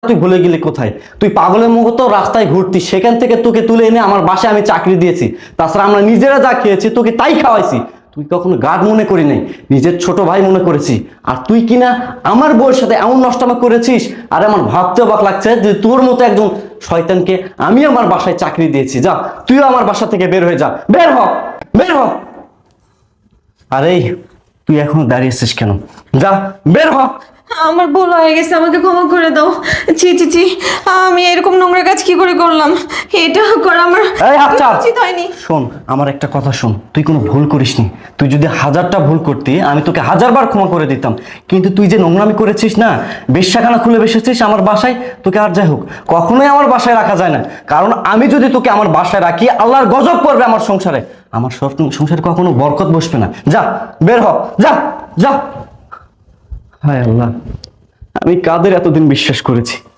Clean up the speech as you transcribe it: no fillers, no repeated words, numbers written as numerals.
তুই ভুলে গেলি কোথায়? তুই পাগলের মতো রাস্তায় ঘুরতিস, সেখান থেকে তোকে তুলে এনে আমার বাসায় আমি চাকরি দিয়েছি। তাছাড়া আমরা নিজেরা যা খেয়েছি তোকে তাই খাওয়াইছি। তুই কখনো গার্ড মনে করি নাই, নিজের ছোট ভাই মনে করেছি। আর তুই কিনা আমার বউয়ের সাথে এমন নষ্টামা করেছিস। আর আমার ভাবতে অবাক লাগছে যে তোর মতো একজন শয়তানকে আমি আমার বাসায় চাকরি দিয়েছি। যা, তুইও আমার বাসা থেকে বের হয়ে যা, বের হ, বের হ। আরে তুই এখনো দাঁড়িয়েছিস কেন? যা, বের হ। আমার ভুল হয়ে গেছে, আমাকে ক্ষমা করে দাও। ছি ছি ছি, আমি এরকম নোংরা কাজ কি করে করলাম? এটা করা আমার এই হাত ছাড়। উচিত হয়নি। শোন, আমার একটা কথা শোন, তুই কোনো ভুল করিসনি। তুই যদি 1000টা ভুল করতি আমি তোকে 1000বার ক্ষমা করে দিতাম। কিন্তু তুই যে নোংরামি করেছিস না, বেশ্যাখানা খুলে বসেছিস আমার বাসায়, তোকে আর যাই হোক কখনোই আমার বাসায় রাখা যায় না। কারণ আমি যদি তোকে আমার বাসায় রাখি, আল্লাহর গজব পড়বে আমার সংসারে। আমার সংসারে কখনো বরকত বসবে না। যা, বের হ, যা, যা। হায় আল্লাহ, আমি কাদের এতদিন বিশ্বাস করেছি।